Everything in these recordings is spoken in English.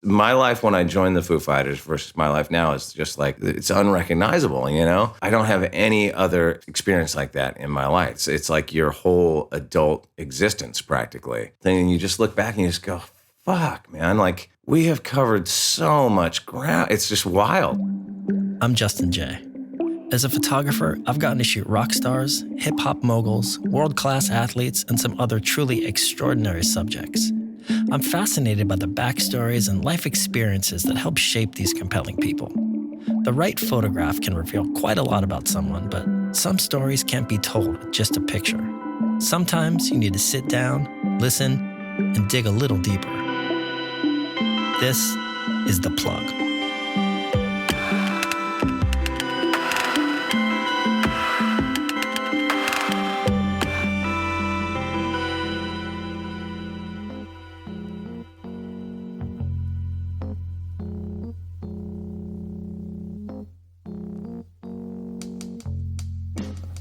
My life when I joined the Foo Fighters versus my life now is just like, it's unrecognizable, you know? I don't have any other experience like that in my life. It's like your whole adult existence practically. Then you just look back and you just go, fuck, man, like we have covered so much ground. It's just wild. I'm Justin Jay. As a photographer, I've gotten to shoot rock stars, hip-hop moguls, world-class athletes, and some other truly extraordinary subjects. I'm fascinated by the backstories and life experiences that help shape these compelling people. The right photograph can reveal quite a lot about someone, but some stories can't be told with just a picture. Sometimes you need to sit down, listen, and dig a little deeper. This is The Plug.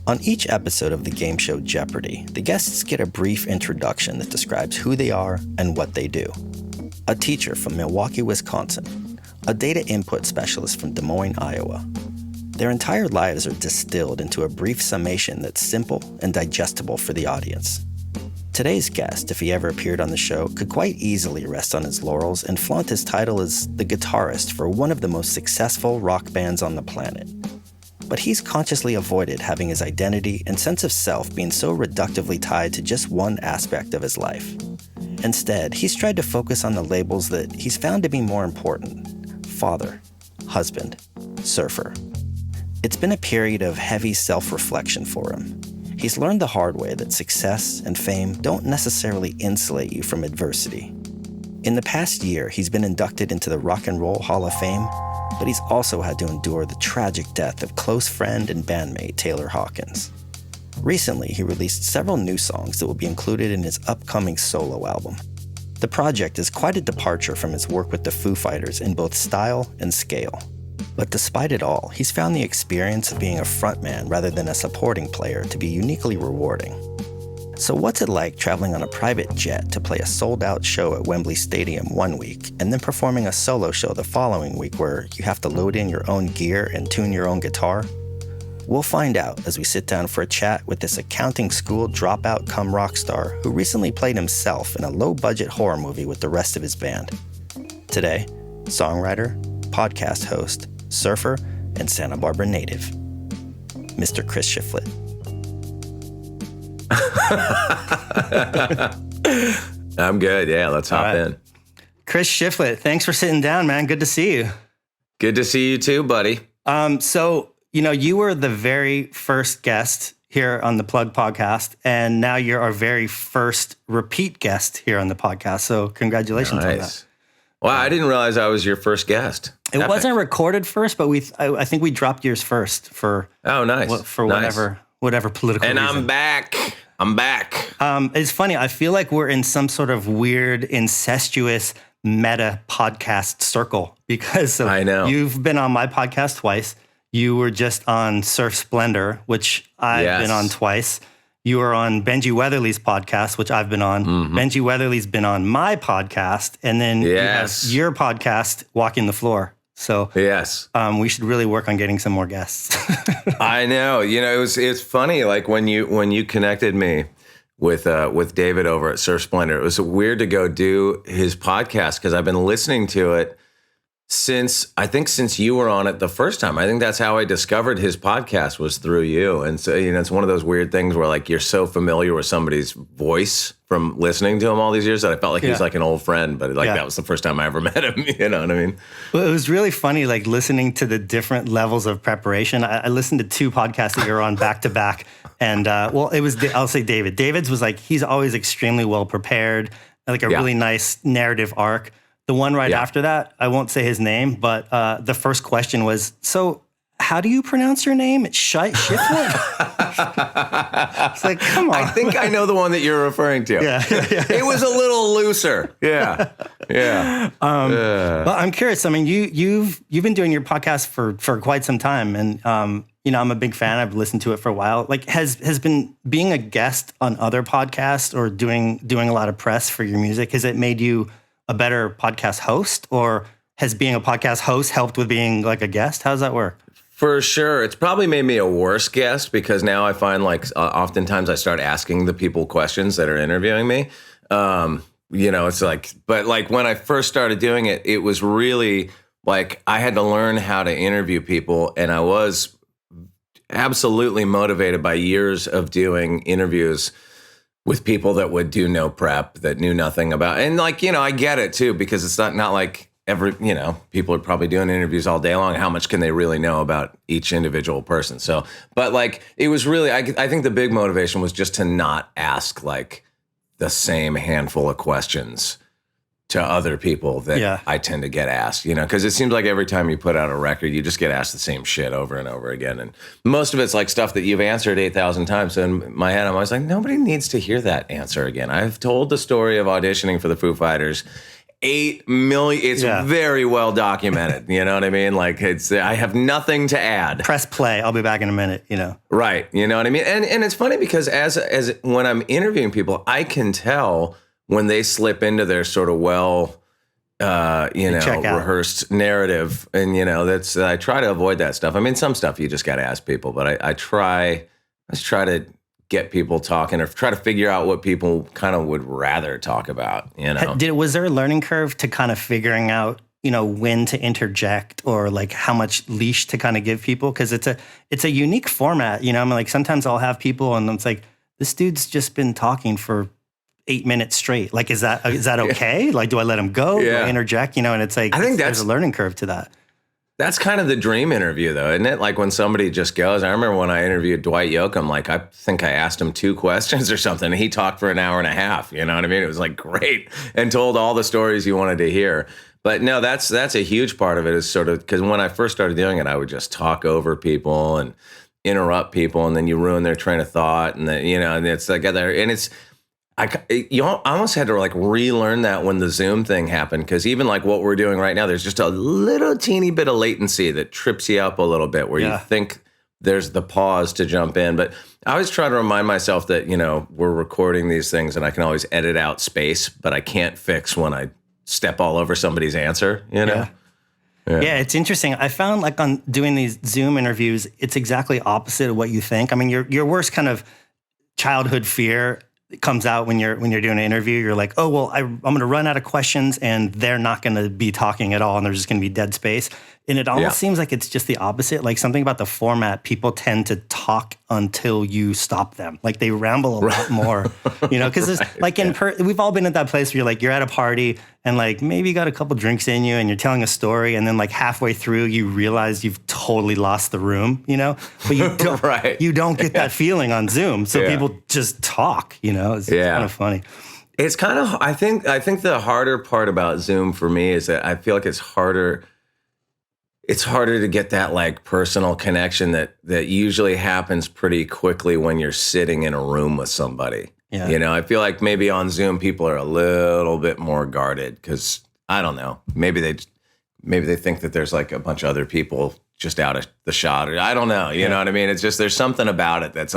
On each episode of the game show Jeopardy, the guests get a brief introduction that describes who they are and what they do. A teacher from Milwaukee, Wisconsin. A data input specialist from Des Moines, Iowa. Their entire lives are distilled into a brief summation that's simple and digestible for the audience. Today's guest, if he ever appeared on the show, could quite easily rest on his laurels and flaunt his title as the guitarist for one of the most successful rock bands on the planet. But he's consciously avoided having his identity and sense of self being so reductively tied to just one aspect of his life. Instead, he's tried to focus on the labels that he's found to be more important: father, husband, surfer. It's been a period of heavy self-reflection for him. He's learned the hard way that success and fame don't necessarily insulate you from adversity. In the past year, he's been inducted into the Rock and Roll Hall of Fame, but he's also had to endure the tragic death of close friend and bandmate Taylor Hawkins. Recently, he released several new songs that will be included in his upcoming solo album. The project is quite a departure from his work with the Foo Fighters in both style and scale. But despite it all, he's found the experience of being a frontman rather than a supporting player to be uniquely rewarding. So what's it like traveling on a private jet to play a sold-out show at Wembley Stadium one week and then performing a solo show the following week where you have to load in your own gear and tune your own guitar? We'll find out as we sit down for a chat with this accounting school dropout cum rock star who recently played himself in a low-budget horror movie with the rest of his band. Today, songwriter, podcast host, surfer, and Santa Barbara native, Mr. Chris Shiflett. I'm good. Yeah, let's hop in. Chris Shiflett, thanks for sitting down, man. Good to see you. Good to see you too, buddy. So, you were the very first guest here on the Plug podcast, and now you're our very first repeat guest here on the podcast. So congratulations on that. Wow, I didn't realize I was your first guest. It wasn't recorded first, but I think we dropped yours first for whatever political reason. I'm back. It's funny. I feel like we're in some sort of weird, incestuous meta podcast circle because I know you've been on my podcast twice. You were just on Surf Splendor, which I've been on twice. You were on Benji Weatherly's podcast, which I've been on. Mm-hmm. Benji Weatherly's been on my podcast. And then you have your podcast, Walking the Floor. So we should really work on getting some more guests. I know. It's funny. Like when you connected me with David over at Surf Splendor, it was weird to go do his podcast because I've been listening to it since you were on it the first time. I think that's how I discovered his podcast was through you. And so, it's one of those weird things where like you're so familiar with somebody's voice from listening to him all these years that I felt like he's like an old friend, but that was the first time I ever met him. You know what I mean? Well, it was really funny, like listening to the different levels of preparation. I listened to two podcasts that you're on back to back. And I'll say David. David's was like, he's always extremely well prepared, like a really nice narrative arc. The one right after that, I won't say his name, but the first question was, so how do you pronounce your name? It's Shiflett? It's like, come on. I think I know the one that you're referring to. Yeah. It was a little looser. Yeah. But I'm curious. I mean, you've been doing your podcast for quite some time, and I'm a big fan. I've listened to it for a while. Like, has been being a guest on other podcasts or doing a lot of press for your music, has it made you a better podcast host, or has being a podcast host helped with being like a guest? How does that work? For sure. It's probably made me a worse guest because now I find like oftentimes I start asking the people questions that are interviewing me. It's like, but like when I first started doing it, it was really like I had to learn how to interview people, and I was absolutely motivated by years of doing interviews with people that would do no prep, that knew nothing about, and like, I get it too, because it's not like people are probably doing interviews all day long. How much can they really know about each individual person? So, but like, it was really, I think the big motivation was just to not ask like the same handful of questions to other people that I tend to get asked, because it seems like every time you put out a record, you just get asked the same shit over and over again. And most of it's like stuff that you've answered 8,000 times. So in my head, I'm always like, nobody needs to hear that answer again. I've told the story of auditioning for the Foo Fighters 8 million. It's very well documented. You know what I mean? Like I have nothing to add. Press play. I'll be back in a minute, Right. You know what I mean? And it's funny because as when I'm interviewing people, I can tell when they slip into their sort of rehearsed narrative. And, I try to avoid that stuff. I mean, some stuff you just got to ask people, but I try to get people talking or try to figure out what people kind of would rather talk about, Was there a learning curve to kind of figuring out, when to interject or like how much leash to kind of give people? Because it's a unique format, I mean, like sometimes I'll have people and it's like, this dude's just been talking for 8 minutes straight. Like, is that okay? Like, do I let him go? Do I interject? And it's like, I think there's a learning curve to that. That's kind of the dream interview, though, isn't it? Like when somebody just goes. I remember when I interviewed Dwight Yoakam, like I think I asked him 2 questions or something, and he talked for an hour and a half. You know what I mean? It was like great, and told all the stories you wanted to hear. But no, that's a huge part of it, is sort of because when I first started doing it, I would just talk over people and interrupt people, and then you ruin their train of thought, and then and it's like I almost had to like relearn that when the Zoom thing happened, because even like what we're doing right now, there's just a little teeny bit of latency that trips you up a little bit where you think there's the pause to jump in. But I always try to remind myself that, we're recording these things and I can always edit out space, but I can't fix when I step all over somebody's answer, Yeah, it's interesting. I found like on doing these Zoom interviews, it's exactly opposite of what you think. I mean, your worst kind of childhood fear comes out when you're doing an interview. You're like, oh, well, I'm going to run out of questions and they're not going to be talking at all and there's just going to be dead space. And it almost seems like it's just the opposite. Like something about the format, people tend to talk until you stop them. Like they ramble a lot more, because there's like we've all been at that place where you're at a party and like maybe you got a couple drinks in you and you're telling a story and then like halfway through you realize you've totally lost the room, but you don't, you don't get that feeling on Zoom. So people just talk, it's kind of funny. It's kind of, I think the harder part about Zoom for me is that I feel like it's harder to get that like personal connection that usually happens pretty quickly when you're sitting in a room with somebody. Yeah. I feel like maybe on Zoom people are a little bit more guarded because I don't know, maybe they think that there's like a bunch of other people just out of the shot, or I don't know, you know what I mean? It's just there's something about it that's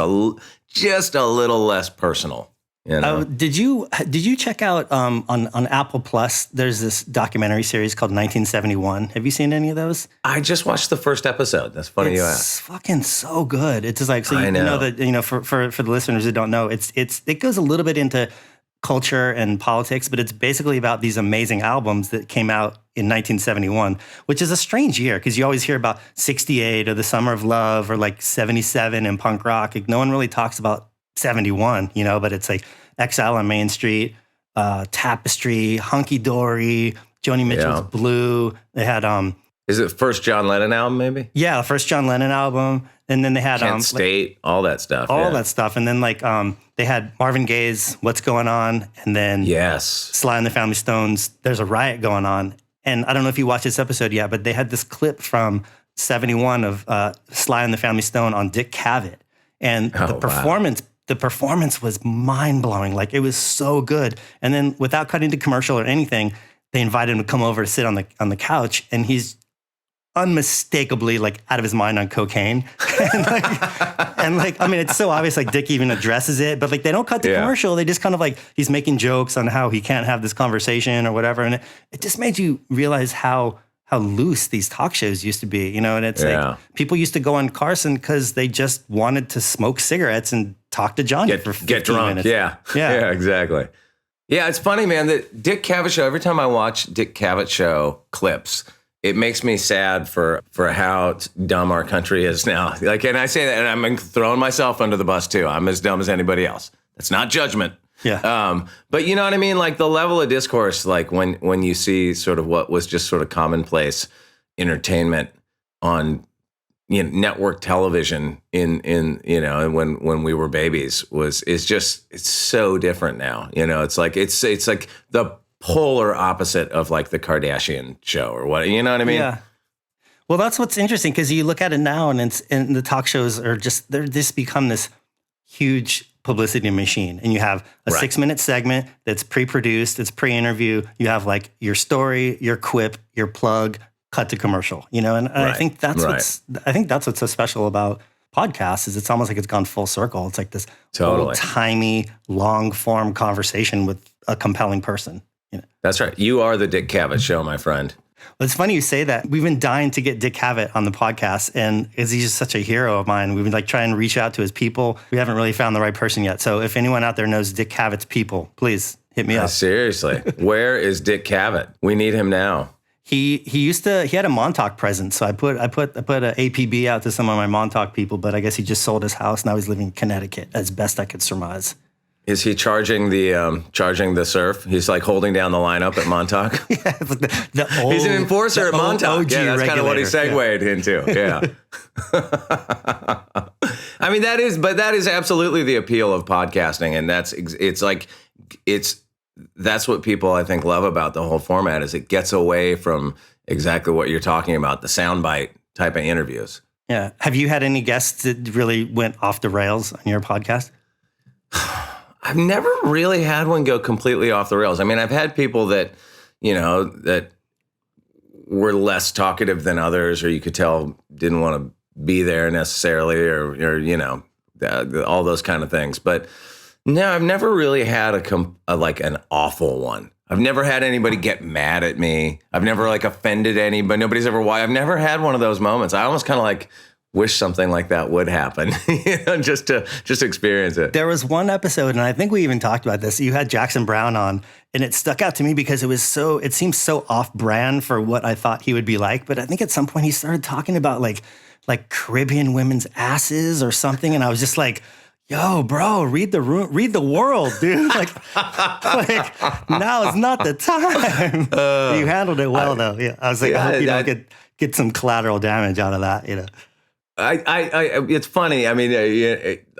just a little less personal. Did you check out on Apple Plus? There's this documentary series called 1971. Have you seen any of those? I just watched the first episode. That's funny you asked. It's fucking so good. It's just like I know that for the listeners who don't know, it goes a little bit into culture and politics, but it's basically about these amazing albums that came out in 1971, which is a strange year because you always hear about 68 or the Summer of Love or like 77 in punk rock. Like, no one really talks about 71, but it's like Exile on Main Street, Tapestry, Hunky Dory, Joni Mitchell's Blue. They had is it first John Lennon album maybe? Yeah, the first John Lennon album, and then they had Kent State, all that stuff, that stuff, and then like they had Marvin Gaye's What's Going On, and then Sly and the Family Stones, There's a Riot Going On. And I don't know if you watched this episode yet, but they had this clip from 71 of Sly and the Family Stone on Dick Cavett, and the performance was mind-blowing. Like, it was so good. And then without cutting to commercial or anything, they invited him to come over to sit on the couch, and he's unmistakably like out of his mind on cocaine. and like, I mean, it's so obvious, like Dick even addresses it, but like they don't cut the commercial. They just kind of like, he's making jokes on how he can't have this conversation or whatever. And it just made you realize how loose these talk shows used to be, you know? And it's like, people used to go on Carson because they just wanted to smoke cigarettes and talk to Johnny for 15 get drunk. minutes. Yeah, exactly. Yeah, it's funny, man, that Dick Cavett show, every time I watch Dick Cavett show clips, it makes me sad for how dumb our country is now. Like, and I say that, and I'm throwing myself under the bus too. I'm as dumb as anybody else. That's not judgment. Yeah. But you know what I mean? Like the level of discourse, like when you see sort of what was just sort of commonplace entertainment on, you know, network television in you know, when we were babies it's so different now. You know, it's like the polar opposite of like the Kardashian show or what, you know what I mean? Yeah. Well, that's what's interesting because you look at it now and the talk shows are they're just become this huge publicity machine. And you have a 6-minute segment that's pre-produced, it's pre-interview. You have like your story, your quip, your plug, cut to commercial, you know? And I think that's what's so special about podcasts is it's almost like it's gone full circle. It's like this old-timey, long-form conversation with a compelling person. You know? That's right. You are the Dick Cavett show, my friend. Well, it's funny you say that. We've been dying to get Dick Cavett on the podcast, and he's just such a hero of mine. We've been like trying to reach out to his people. We haven't really found the right person yet. So if anyone out there knows Dick Cavett's people, please hit me up. Seriously. Where is Dick Cavett? We need him now. He had a Montauk presence. So I put a APB out to some of my Montauk people, but I guess he just sold his house. Now he's living in Connecticut, as best I could surmise. Is he charging the surf? He's like holding down the lineup at Montauk. Yeah, it's like he's an enforcer at Montauk. OG yeah, that's kind of what he segued into. Yeah. I mean, that is absolutely the appeal of podcasting, and that's what people I think love about the whole format is it gets away from exactly what you're talking about, the soundbite type of interviews. Yeah. Have you had any guests that really went off the rails on your podcast? I've never really had one go completely off the rails. I mean, I've had people that, you know, that were less talkative than others, or you could tell didn't want to be there necessarily, or you know, all those kind of things. But no, I've never really had like an awful one. I've never had anybody get mad at me. I've never like offended anybody. Nobody's ever. I've never had one of those moments. I almost kind of like wish something like that would happen, you know, just to experience it. There was one episode, and I think we even talked about this. You had Jackson Browne on, and it stuck out to me because it seems so off-brand for what I thought he would be like. But I think at some point he started talking about like Caribbean women's asses or something, and I was just like, yo, bro, read the world, dude. Like now is not the time. You handled it well, though. Yeah, I was like, I hope you don't get some collateral damage out of that, you know. It's funny. I mean,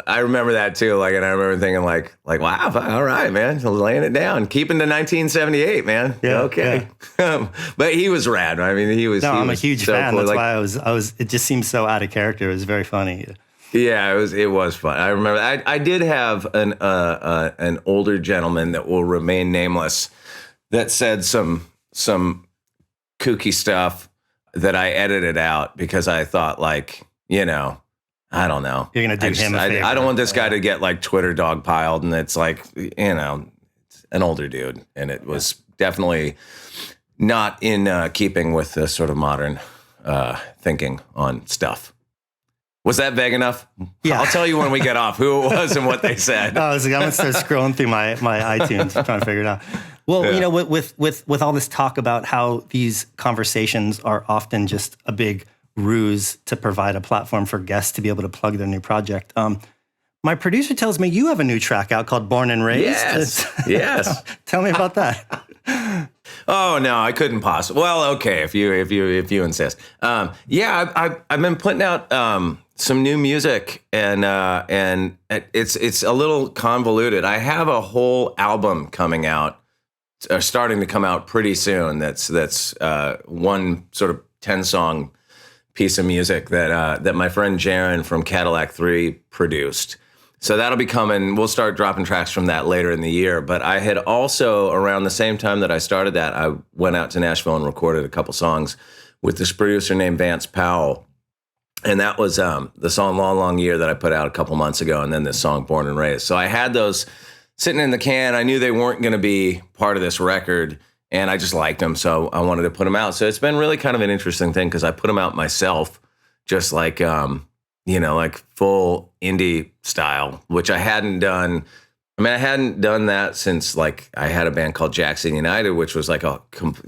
I remember that too. Like, and I remember thinking like, wow, all right, man, laying it down, keeping the 1978, man. Yeah, okay. Yeah. But he was rad. I mean, he was. No, I'm a huge fan. Cool. That's why I was. It just seemed so out of character. It was very funny. Yeah, it was fun. I remember. I did have an older gentleman that will remain nameless that said some kooky stuff that I edited out because I thought like. You know, I don't know. You're going to do him a favor. I don't want this guy to get like Twitter dogpiled. And it's like, you know, it's an older dude. And it was definitely not in keeping with the sort of modern thinking on stuff. Was that vague enough? Yeah. I'll tell you when we get off who it was and what they said. I was like, I'm going to start scrolling through my iTunes trying to figure it out. Well, you know, with all this talk about how these conversations are often just a big ruse to provide a platform for guests to be able to plug their new project. My producer tells me you have a new track out called Born and Raised. Yes. Tell me about that. Oh no, I couldn't possibly. Well, okay, if you insist. Yeah, I've been putting out some new music, and it's a little convoluted. I have a whole album coming out, starting to come out pretty soon. That's one sort of 10-song piece of music that my friend Jaron from Cadillac 3 produced. So that'll be coming. We'll start dropping tracks from that later in the year. But I had also, around the same time that I started that, I went out to Nashville and recorded a couple songs with this producer named Vance Powell. And that was the song Long, Long Year that I put out a couple months ago, and then this song Born and Raised. So I had those sitting in the can. I knew they weren't going to be part of this record, and I just liked them, so I wanted to put them out. So it's been really kind of an interesting thing because I put them out myself, just like, like full indie style, which I hadn't done. I mean, I hadn't done that since like I had a band called Jackson United, which was like that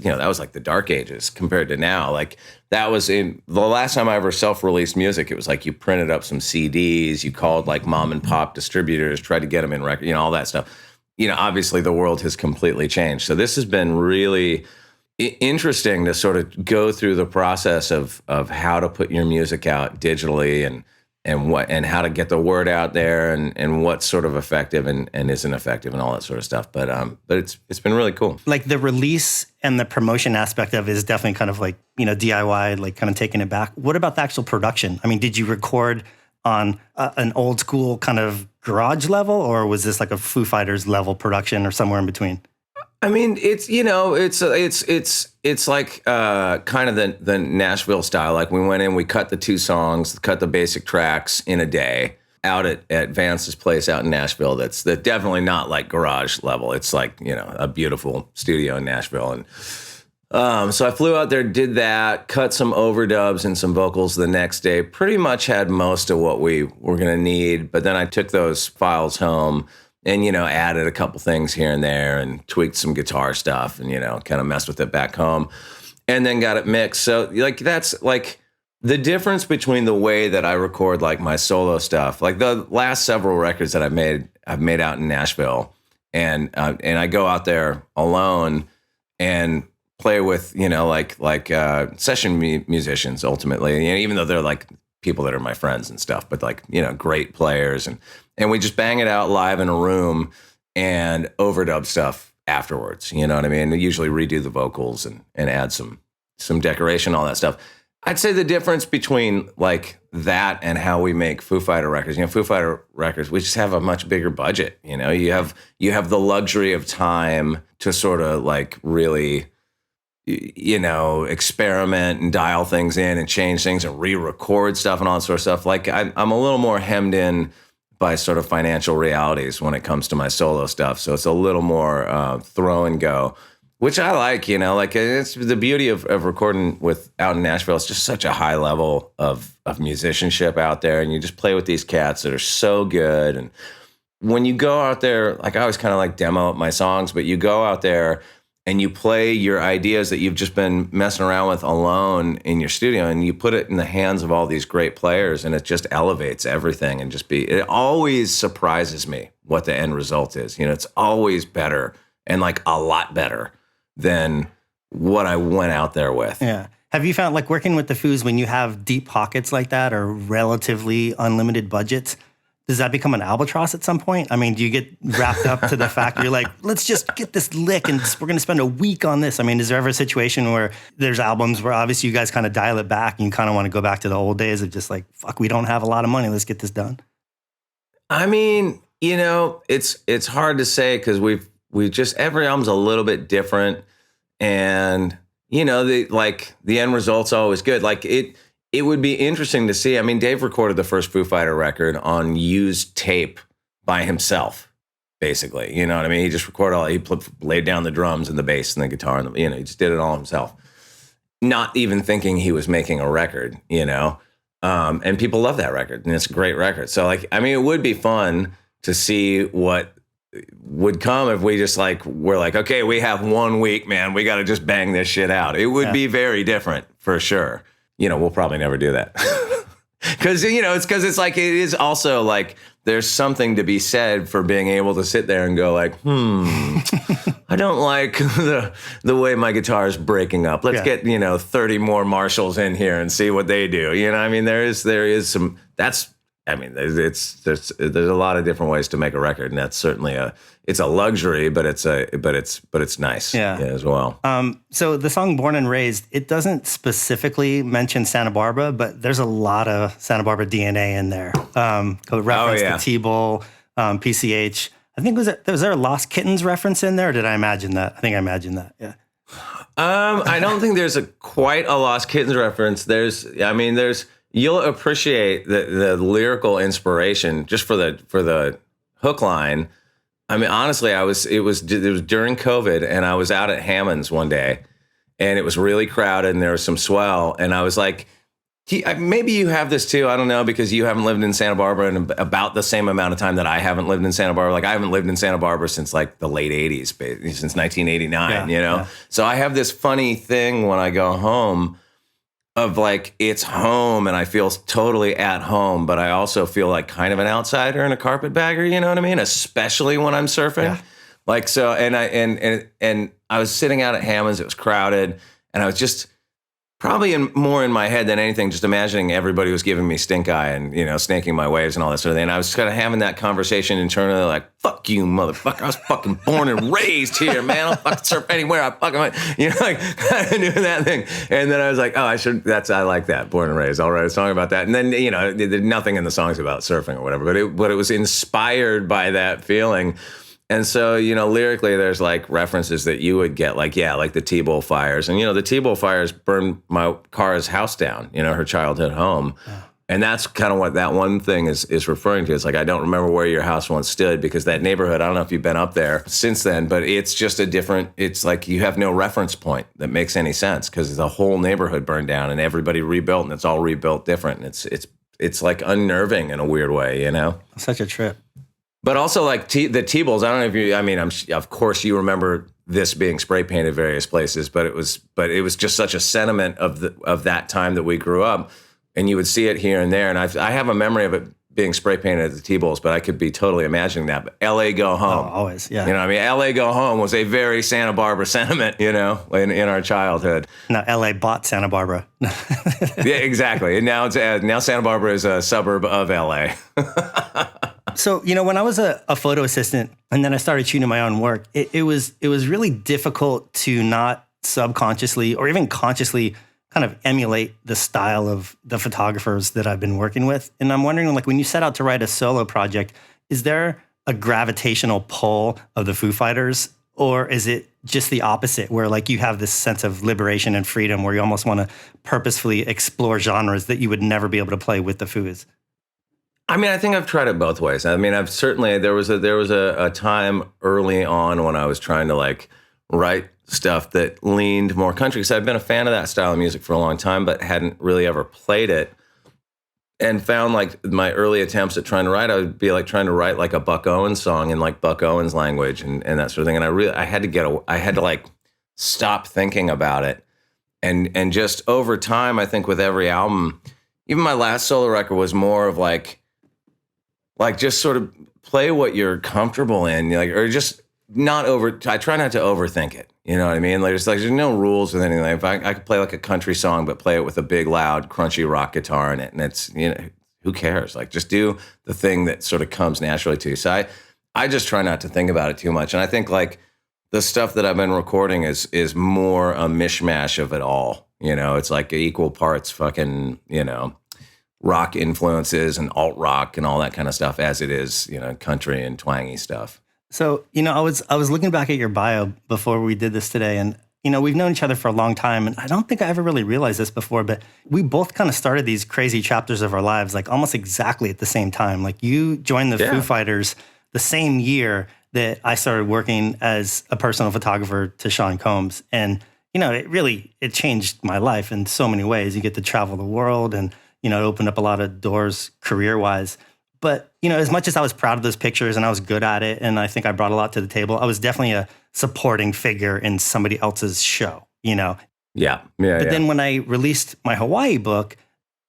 was like the dark ages compared to now. Like that was in the last time I ever self-released music. It was like you printed up some CDs, you called like mom and pop distributors, tried to get them in record, all that stuff. Obviously the world has completely changed. So this has been really interesting to sort of go through the process of how to put your music out digitally and how to get the word out there and what's sort of effective and isn't effective and all that sort of stuff. But it's been really cool. Like the release and the promotion aspect of it is definitely kind of like, DIY, like kind of taking it back. What about the actual production? I mean, did you record on an old school kind of garage level, or was this like a Foo Fighters level production or somewhere in between? I mean, it's like kind of the Nashville style. Like we went in, we cut the 2 songs, cut the basic tracks in a day out at Vance's place out in Nashville. That's definitely not like garage level. It's like, a beautiful studio in Nashville. And so I flew out there, did that, cut some overdubs and some vocals the next day, pretty much had most of what we were going to need. But then I took those files home and, added a couple things here and there and tweaked some guitar stuff and, kind of messed with it back home and then got it mixed. So like, that's like the difference between the way that I record like my solo stuff, like the last several records that I've made out in Nashville and I go out there alone and play with, session musicians ultimately, even though they're like people that are my friends and stuff, but like, great players and we just bang it out live in a room and overdub stuff afterwards. You know what I mean? We usually redo the vocals and add some decoration, all that stuff. I'd say the difference between like that and how we make Foo Fighter records, Foo Fighter records, we just have a much bigger budget. You have the luxury of time to sort of like really, experiment and dial things in and change things and re-record stuff and all that sort of stuff. Like I'm a little more hemmed in by sort of financial realities when it comes to my solo stuff. So it's a little more throw and go, which I like, like it's the beauty of recording out in Nashville. It's just such a high level of musicianship out there. And you just play with these cats that are so good. And when you go out there, like I always kind of like demo my songs, but you go out there and you play your ideas that you've just been messing around with alone in your studio and you put it in the hands of all these great players and it just elevates everything and it always surprises me what the end result is. It's always better and like a lot better than what I went out there with. Yeah. Have you found like working with the Foos when you have deep pockets like that or relatively unlimited budgets, does that become an albatross at some point? I mean, do you get wrapped up to the fact you're like, let's just get this lick and we're going to spend a week on this? I mean, is there ever a situation where there's albums where obviously you guys kind of dial it back and you kind of want to go back to the old days of just like, fuck, we don't have a lot of money. Let's get this done. I mean, it's hard to say because we just, every album's a little bit different and, the end result's always good. Like it would be interesting to see. I mean, Dave recorded the first Foo Fighter record on used tape by himself, basically. You know what I mean? He just recorded he laid down the drums and the bass and the guitar, and he just did it all himself. Not even thinking he was making a record, and people love that record, and it's a great record. So, it would be fun to see what would come if we just we're like, okay, we have 1 week, man. We got to just bang this shit out. It would be very different for sure. We'll probably never do that because, it's like, it is also like, there's something to be said for being able to sit there and go like, I don't like the way my guitar is breaking up. Let's get, 30 more Marshalls in here and see what they do. There is some, there's a lot of different ways to make a record, and that's certainly it's a luxury, but it's nice as well. So the song "Born and Raised," it doesn't specifically mention Santa Barbara, but there's a lot of Santa Barbara DNA in there. Reference to T-Bull, PCH. I think was there a Lost Kittens reference in there, or did I imagine that? I think I imagined that. Yeah. I don't think there's quite a Lost Kittens reference. You'll appreciate the lyrical inspiration just for the hook line. I mean, honestly, it was during COVID, and I was out at Hammond's one day, and it was really crowded, and there was some swell, and I was like, maybe you have this too. I don't know, because you haven't lived in Santa Barbara in about the same amount of time that I haven't lived in Santa Barbara. Like, I haven't lived in Santa Barbara since like the late 80s, since 1989, Yeah. So I have this funny thing when I go home of like, it's home and I feel totally at home, but I also feel like kind of an outsider and a carpetbagger, you know what I mean? Especially when I'm surfing. Yeah. Like, so, and I was sitting out at Hammond's, it was crowded, and I was just probably more in my head than anything, just imagining everybody was giving me stink eye and, snaking my waves and all that sort of thing. And I was kind of having that conversation internally, like, fuck you, motherfucker. I was fucking born and raised here, man. I'll fucking surf anywhere I fucking want. Like, kind of doing that thing. And then I was like, oh, I like that, born and raised. I'll write a song about that. And then, nothing in the song's about surfing or whatever, but it was inspired by that feeling. And so, lyrically, there's like references that you would get, like the T-Bowl fires. And, the T-Bowl fires burned my Kara's house down, her childhood home. Oh. And that's kind of what that one thing is referring to. It's like, I don't remember where your house once stood, because that neighborhood, I don't know if you've been up there since then, but it's just it's like you have no reference point that makes any sense, because the whole neighborhood burned down and everybody rebuilt, and it's all rebuilt different. And it's like unnerving in a weird way, Such a trip. But also, like the T-Bowls, I don't know if of course you remember this being spray painted various places, but it was just such a sentiment of that time that we grew up, and you would see it here and there. And I have a memory of it being spray painted at the T-Bowls, but I could be totally imagining that. But LA Go Home. Oh, always, yeah. LA Go Home was a very Santa Barbara sentiment, in our childhood. Now LA bought Santa Barbara. Yeah, exactly. And now Santa Barbara is a suburb of LA. So, when I was a photo assistant and then I started shooting my own work, it was really difficult to not subconsciously or even consciously kind of emulate the style of the photographers that I've been working with. And I'm wondering, like, when you set out to write a solo project, is there a gravitational pull of the Foo Fighters, or is it just the opposite, where like you have this sense of liberation and freedom where you almost want to purposefully explore genres that you would never be able to play with the Foos? I mean, I think I've tried it both ways. I mean, there was a time early on when I was trying to like write stuff that leaned more country, because I've been a fan of that style of music for a long time, but hadn't really ever played it. And found like my early attempts at trying to write, I would be like trying to write like a Buck Owens song in like Buck Owens language and that sort of thing. And I had to like stop thinking about it. And just over time, I think with every album, even my last solo record was more of like just sort of play what you're comfortable in, like, or just I try not to overthink it. You know what I mean? Like, there's no rules with anything. If I could play like a country song, but play it with a big, loud, crunchy rock guitar in it, and it's, who cares? Like, just do the thing that sort of comes naturally to you. So I just try not to think about it too much. And I think like the stuff that I've been recording is more a mishmash of it all. It's like equal parts fucking, rock influences and alt rock and all that kind of stuff as it is, country and twangy stuff. So, I was looking back at your bio before we did this today, and, we've known each other for a long time, and I don't think I ever really realized this before, but we both kind of started these crazy chapters of our lives, like almost exactly at the same time. Like, you joined the Foo Fighters the same year that I started working as a personal photographer to Sean Combs. And, it changed my life in so many ways. You get to travel the world, and, it opened up a lot of doors career-wise. But, as much as I was proud of those pictures and I was good at it, and I think I brought a lot to the table, I was definitely a supporting figure in somebody else's show, Yeah. But then when I released my Hawaii book,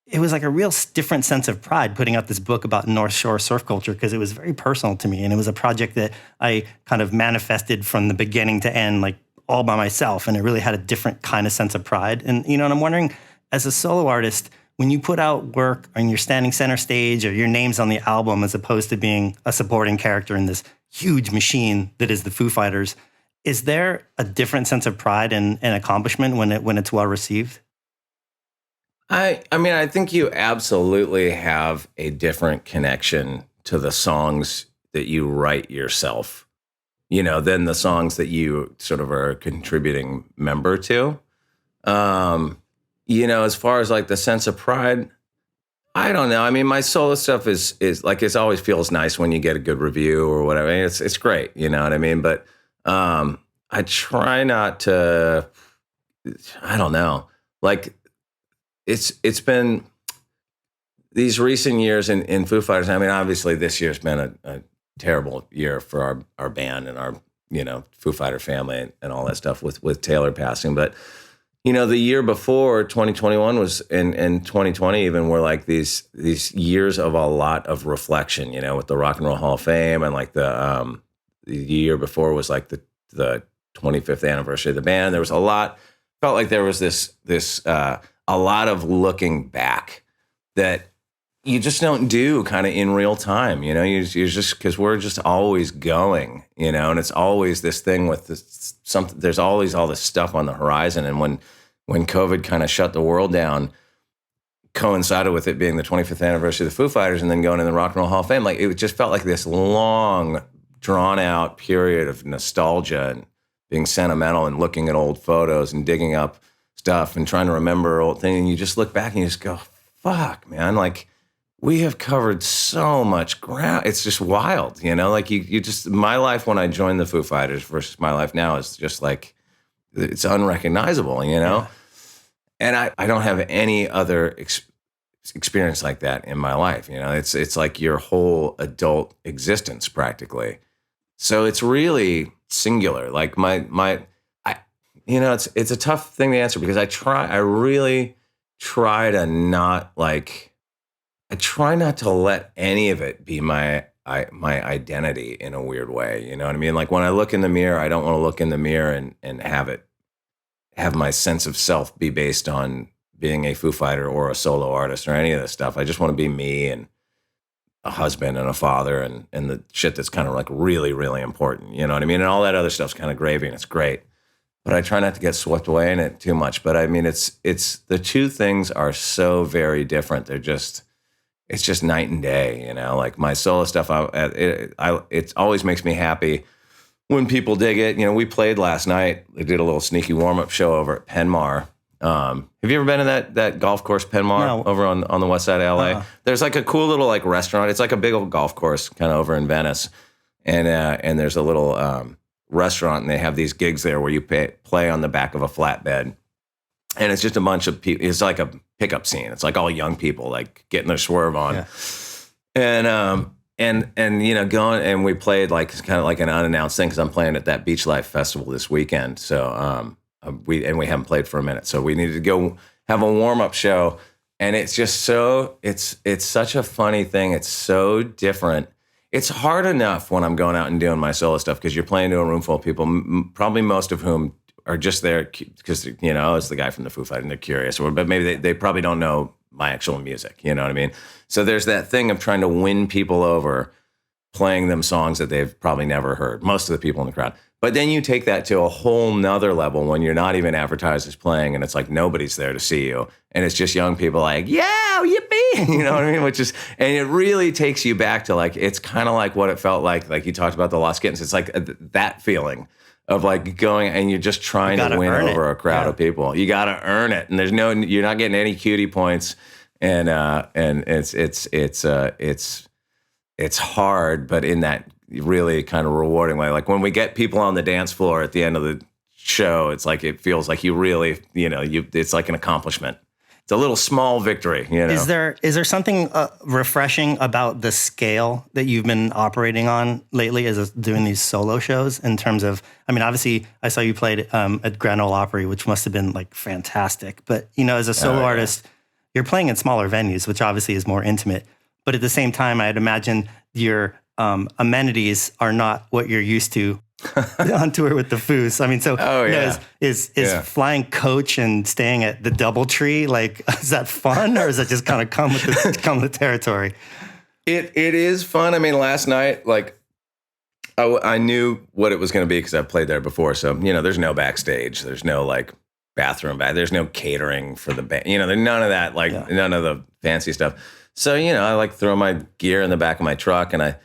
it was like a real different sense of pride putting out this book about North Shore surf culture, because it was very personal to me. And it was a project that I kind of manifested from the beginning to end, like all by myself. And it really had a different kind of sense of pride. And, and I'm wondering, as a solo artist, when you put out work and you're standing center stage or your name's on the album as opposed to being a supporting character in this huge machine that is the Foo Fighters, is there a different sense of pride and accomplishment when it's well received? I mean, I think you absolutely have a different connection to the songs that you write yourself. than the songs that you sort of are a contributing member to. As far as like the sense of pride, I don't know. I mean, my solo stuff is like, it always feels nice when you get a good review or whatever. I mean, it's great, you know what I mean? But I try not to, I don't know. Like it's been these recent years in Foo Fighters. I mean, obviously this year's been a terrible year for our band and our, Foo Fighter family and all that stuff with Taylor passing. But, the year before 2021 was, and 2020 even, were like these years of a lot of reflection, with the Rock and Roll Hall of Fame, and like the year before was like the 25th anniversary of the band. There was felt like there was this a lot of looking back that you just don't do kind of in real time. You're just, because we're just always going, and it's always this thing with this something. There's always all this stuff on the horizon. And when COVID kind of shut the world down, coincided with it being the 25th anniversary of the Foo Fighters, and then going in the Rock and Roll Hall of Fame, like it just felt like this long, drawn out period of nostalgia and being sentimental and looking at old photos and digging up stuff and trying to remember old things. And you just look back and you just go, fuck, man, like we have covered so much ground. It's just wild, like you just, my life when I joined the Foo Fighters versus my life now is just like, it's unrecognizable, Yeah. And I don't have any other experience like that in my life. It's like your whole adult existence practically. So it's really singular. Like it's a tough thing to answer because I really try to not I try not to let any of it be my identity in a weird way. You know what I mean? Like when I look in the mirror, I don't want to look in the mirror and have my sense of self be based on being a Foo Fighter or a solo artist or any of this stuff. I just want to be me and a husband and a father and the shit that's kind of like really, really important. You know what I mean? And all that other stuff's kind of gravy and it's great. But I try not to get swept away in it too much. But I mean, it's the two things are so very different. It's just night and day, like my solo stuff, it always makes me happy when people dig it. We played last night. They did a little sneaky warm-up show over at Penmar. Have you ever been to that golf course, Penmar, over on the west side of LA? There's like a cool little like restaurant. It's like a big old golf course kind of over in Venice. And there's a little restaurant, and they have these gigs there where you play on the back of a flatbed. And it's just a bunch of people. It's like a pickup scene. It's like all young people like getting their swerve on. Yeah. And going, and we played like kind of like an unannounced thing because I'm playing at that Beach Life Festival this weekend. So we haven't played for a minute. So we needed to go have a warm-up show. And it's just so it's such a funny thing. It's so different. It's hard enough when I'm going out and doing my solo stuff because you're playing to a room full of people, probably most of whom are just there because, it's the guy from the Foo Fighters and they're curious, but maybe they probably don't know my actual music, you know what I mean? So there's that thing of trying to win people over, playing them songs that they've probably never heard, most of the people in the crowd. But then you take that to a whole nother level when you're not even advertised as playing and it's like nobody's there to see you. And it's just young people like, yeah, yippee, you know what I mean? And it really takes you back to like, it's kind of like what it felt like you talked about the Lost Kittens. It's like that feeling of like going and you're just trying to win over a crowd of people. You got to earn it. And you're not getting any cutie points. And it's hard, but in that really kind of rewarding way. Like when we get people on the dance floor at the end of the show, it's like, it feels like you really, it's like an accomplishment. It's a little small victory, Is there something refreshing about the scale that you've been operating on lately as doing these solo shows in terms of, I mean, obviously I saw you played at Grand Ole Opry, which must have been like fantastic. But, as a solo artist, you're playing in smaller venues, which obviously is more intimate. But at the same time, I'd imagine your amenities are not what you're used to on tour with the Foos. I mean, so is flying coach and staying at the DoubleTree, like, is that fun or is that just kind of come with the territory? It is fun. I mean, last night, like, I knew what it was going to be because I've played there before. So, there's no backstage. There's no like bathroom there's no catering for the band. There's none of that, like none of the fancy stuff. So, I like throw my gear in the back of my truck and I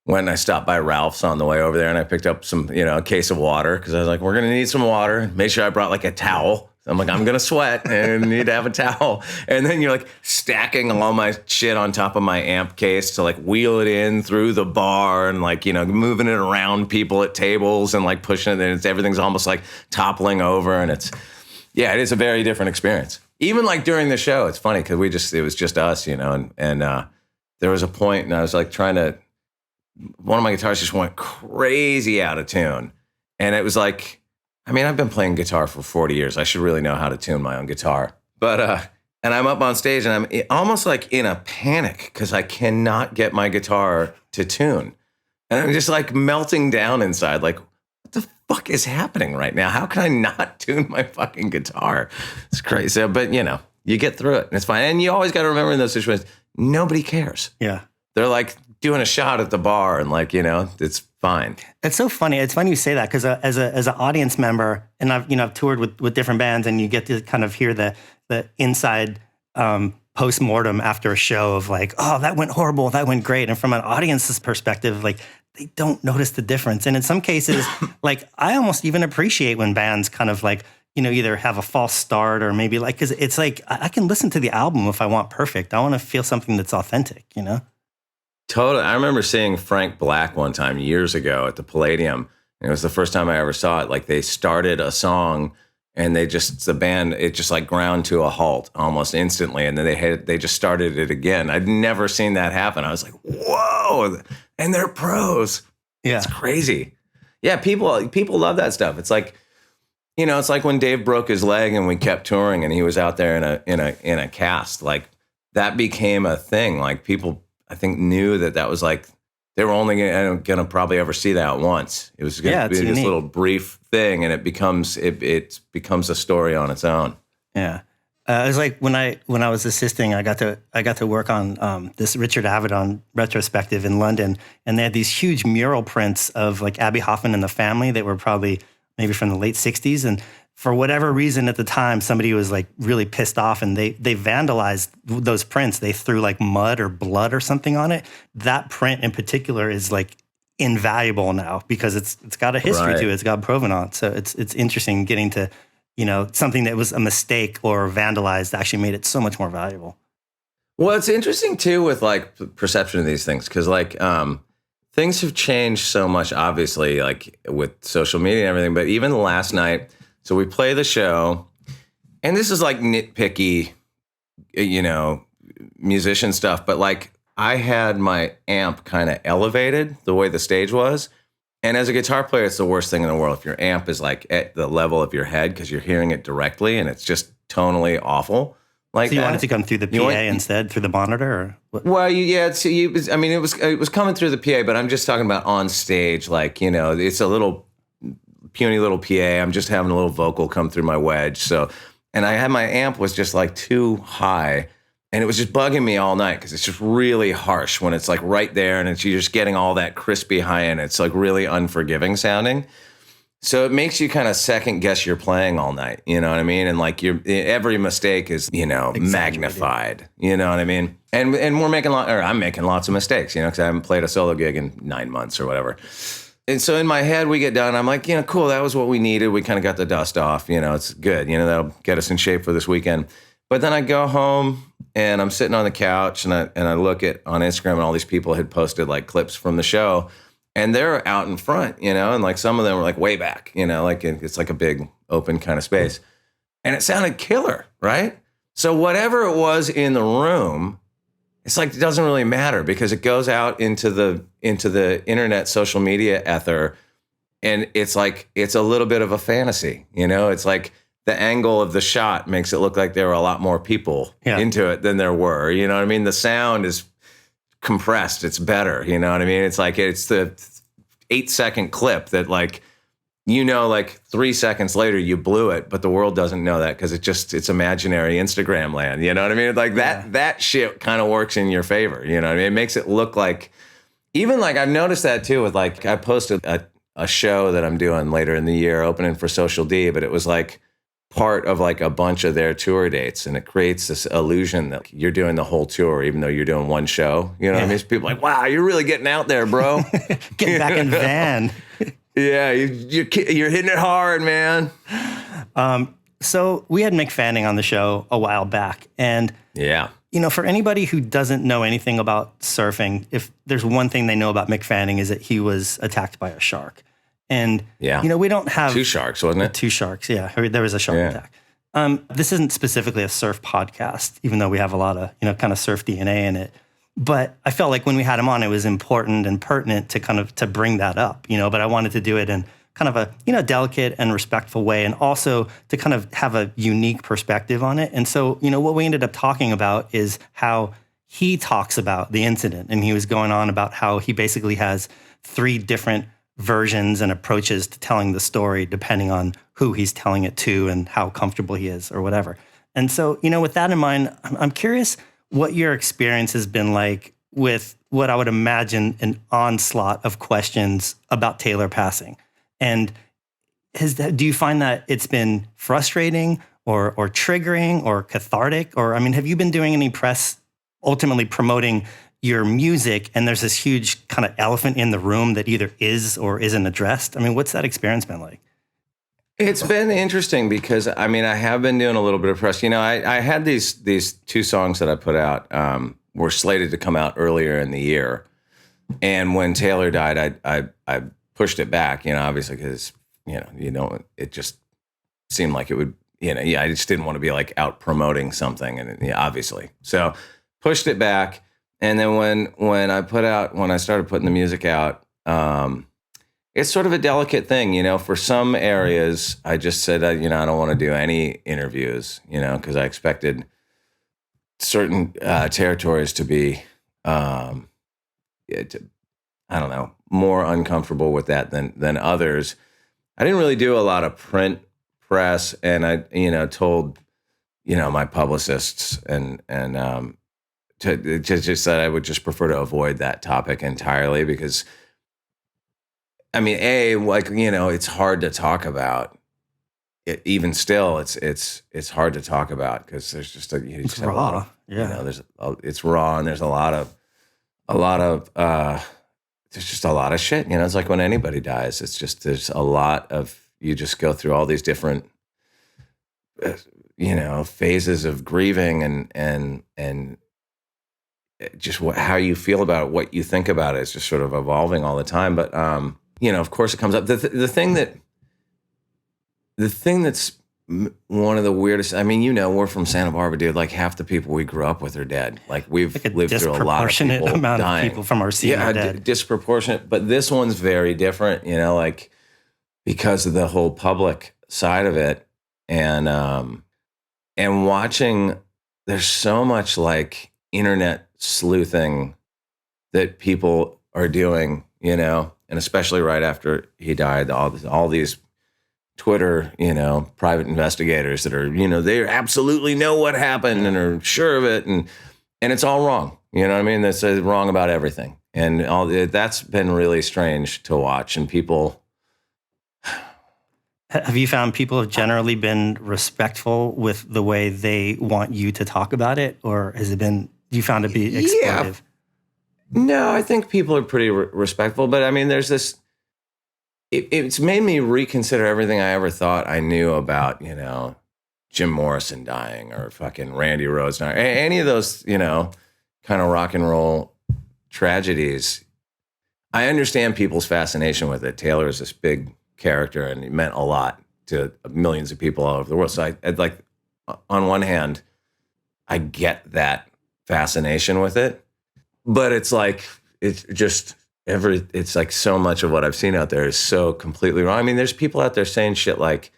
when I stopped by Ralph's on the way over there and I picked up some, a case of water because I was like, we're going to need some water. Made sure I brought like a towel. I'm like, I'm going to sweat and need to have a towel. And then you're like stacking all my shit on top of my amp case to like wheel it in through the bar and like, moving it around people at tables and like pushing it. And everything's almost like toppling over. And it is a very different experience. Even like during the show, it's funny because it was just us, and there was a point and I was like one of my guitars just went crazy out of tune. And it was like, I've been playing guitar for 40 years. I should really know how to tune my own guitar. But, and I'm up on stage and I'm almost like in a panic because I cannot get my guitar to tune. And I'm just like melting down inside. Like, what the fuck is happening right now? How can I not tune my fucking guitar? It's crazy. But, you get through it and it's fine. And you always got to remember in those situations, nobody cares. Yeah. They're like doing a shot at the bar and like, it's fine. It's so funny. It's funny you say that because as an audience member, and I've toured with different bands, and you get to kind of hear the inside post-mortem after a show of like, oh, that went horrible, that went great. And from an audience's perspective, like they don't notice the difference. And in some cases, like I almost even appreciate when bands kind of like, either have a false start or maybe like, because it's like I can listen to the album if I want perfect. I want to feel something that's authentic, Totally. I remember seeing Frank Black one time years ago at the Palladium. And it was the first time I ever saw it. Like they started a song and the band, it just like ground to a halt almost instantly. And then they just started it again. I'd never seen that happen. I was like, whoa. And they're pros. Yeah. It's crazy. Yeah. People love that stuff. It's like, it's like when Dave broke his leg and we kept touring and he was out there in a cast, like that became a thing. Like people, I think knew that was like they were only going to probably ever see that once. It was going to be this little brief thing, and it becomes a story on its own. Yeah, it was like when I was assisting, I got to work on this Richard Avedon retrospective in London, and they had these huge mural prints of like Abby Hoffman and the Family that were probably maybe from the late '60s, and for whatever reason at the time, somebody was like really pissed off and they vandalized those prints. They threw like mud or blood or something on it. That print in particular is like invaluable now because it's got a history to it. It's got provenance. So it's interesting getting to, something that was a mistake or vandalized actually made it so much more valuable. Well, it's interesting too with like perception of these things because like things have changed so much, obviously, like with social media and everything. But even last night, so we play the show, and this is like nitpicky, musician stuff, but like I had my amp kind of elevated the way the stage was. And as a guitar player, it's the worst thing in the world if your amp is like at the level of your head because you're hearing it directly and it's just tonally awful. Like so you want it to come through the PA instead, through the monitor? Or what? Well, it was coming through the PA, but I'm just talking about on stage. Like, it's a little puny little PA. I'm just having a little vocal come through my wedge. So, and I had my amp was just like too high and it was just bugging me all night because it's just really harsh when it's like right there and you're just getting all that crispy high end. It's like really unforgiving sounding. So it makes you kind of second guess your playing all night. You know what I mean? And like every mistake is, magnified. You know what I mean? And I'm making lots of mistakes, because I haven't played a solo gig in 9 months or whatever. And so in my head, we get done. I'm like, cool. That was what we needed. We kind of got the dust off. It's good. That'll get us in shape for this weekend. But then I go home and I'm sitting on the couch and I look on Instagram and all these people had posted like clips from the show and they're out in front, and like some of them were like way back, like it's like a big open kind of space. And it sounded killer, right? So whatever it was in the room, it's like it doesn't really matter because it goes out into the internet social media ether, and it's like it's a little bit of a fantasy, It's like the angle of the shot makes it look like there were a lot more people into it than there were. You know what I mean? The sound is compressed. It's better. You know what I mean? It's like it's the 8-second clip that like 3 seconds later you blew it, but the world doesn't know that because it's imaginary Instagram land. You know what I mean? Like that shit kind of works in your favor. You know what I mean? It makes it look like, even like I've noticed that too with like, I posted a show that I'm doing later in the year opening for Social D, but it was like part of like a bunch of their tour dates, and it creates this illusion that you're doing the whole tour, even though you're doing one show. You know what I mean? So people are like, wow, you're really getting out there, bro. Getting back in the van. Yeah, you're hitting it hard, man. So we had Mick Fanning on the show a while back, and yeah, for anybody who doesn't know anything about surfing, if there's one thing they know about Mick Fanning is that he was attacked by a shark. And, we don't have... 2 sharks, wasn't it? 2 sharks, yeah. There was a shark attack. This isn't specifically a surf podcast, even though we have a lot of, kind of surf DNA in it. But I felt like when we had him on, it was important and pertinent to bring that up, but I wanted to do it in kind of a, delicate and respectful way, and also to kind of have a unique perspective on it. And so, what we ended up talking about is how he talks about the incident. And he was going on about how he basically has 3 different versions and approaches to telling the story, depending on who he's telling it to and how comfortable he is or whatever. And so, with that in mind, I'm curious what your experience has been like with what I would imagine an onslaught of questions about Taylor passing. And do you find that it's been frustrating or triggering or cathartic? Or, have you been doing any press ultimately promoting your music, and there's this huge kind of elephant in the room that either is or isn't addressed? What's that experience been like? It's been interesting because, I have been doing a little bit of press. I had these 2 songs that I put out were slated to come out earlier in the year. And when Taylor died, I pushed it back, obviously because, it just seemed like it would, I just didn't want to be like out promoting something, and obviously. So pushed it back. And then when I started putting the music out, it's sort of a delicate thing, for some areas, I just said, I don't want to do any interviews, because I expected certain territories to be, I don't know, more uncomfortable with that than others. I didn't really do a lot of print press, and I, told, my publicists and to just that I would just prefer to avoid that topic entirely because, it's hard to talk about. Even still, it's hard to talk about because there's just it's raw. It's raw, and there's a lot of there's just a lot of shit. It's like when anybody dies, it's just there's a lot of you just go through all these different phases of grieving and just how you feel about it, what you think about it is just sort of evolving all the time. But, of course it comes up. The thing that's one of the weirdest, we're from Santa Barbara, dude. Like half the people we grew up with are dead. Like we've lived through a lot of people amount dying. Of people from our scene are dead. Disproportionate. But this one's very different, because of the whole public side of it. And watching, there's so much like internet sleuthing that people are doing, and especially right after he died, all these Twitter, private investigators that are, they absolutely know what happened and are sure of it, and it's all wrong. That's wrong about everything, and all that's been really strange to watch. And people, have you found people have generally been respectful with the way they want you to talk about it, or has it been? You found it to be exploitive? No, I think people are pretty respectful, but there's this, it's made me reconsider everything I ever thought I knew about, Jim Morrison dying or fucking Randy Rhoads dying, any of those, kind of rock and roll tragedies. I understand people's fascination with it. Taylor is this big character and he meant a lot to millions of people all over the world. So I'd like, on one hand, I get that fascination with it, but it's like it's like so much of what I've seen out there is so completely wrong. There's people out there saying shit like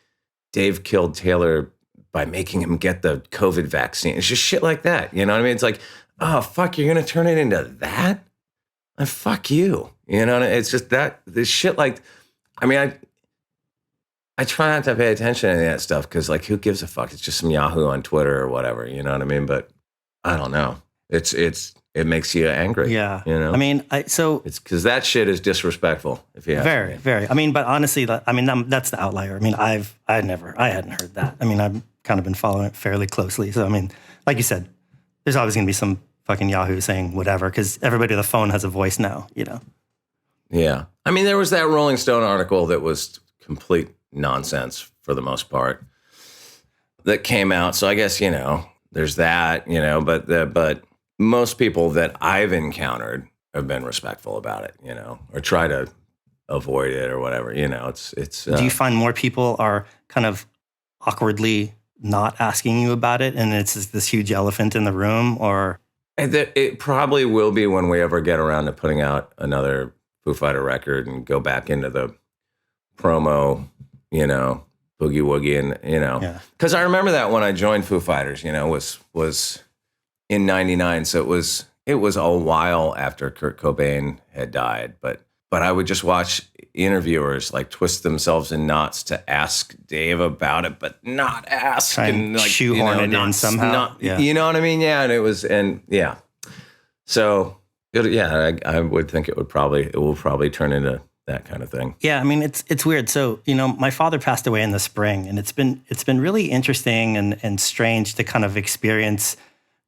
Dave killed Taylor by making him get the COVID vaccine. It's just shit like that. It's like, oh fuck, you're gonna turn it into that? And fuck you. It's just that this shit like, I try not to pay attention to any of that stuff because like who gives a fuck? It's just some Yahoo on Twitter or whatever, But I don't know. It's it makes you angry. Yeah. You know, I mean, it's because that shit is disrespectful. If you ask very, me. very. I mean, but honestly, that's the outlier. I mean, I hadn't heard that. I mean, I've kind of been following it fairly closely. So, I mean, like you said, there's always going to be some fucking Yahoo saying whatever because everybody on the phone has a voice now, you know? Yeah. I mean, there was that Rolling Stone article that was complete nonsense for the most part that came out. So I guess, you know, there's that, you know, but most people that I've encountered have been respectful about it, you know, or try to avoid it or whatever, you know, it's. Do you find more people are kind of awkwardly not asking you about it and it's just this huge elephant in the room, or? It probably will be when we ever get around to putting out another Foo Fighter record and go back into the promo, you know, boogie woogie, and you know, because I remember that when I joined Foo Fighters, you know, was in '99, so it was a while after Kurt Cobain had died, but I would just watch interviewers like twist themselves in knots to ask Dave about it, but not ask, and like shoehorn it in somehow. You know what I mean? Yeah, and so I would think it will probably turn into that kind of thing. Yeah, I mean it's weird. So, you know, my father passed away in the spring, and it's been really interesting and strange to kind of experience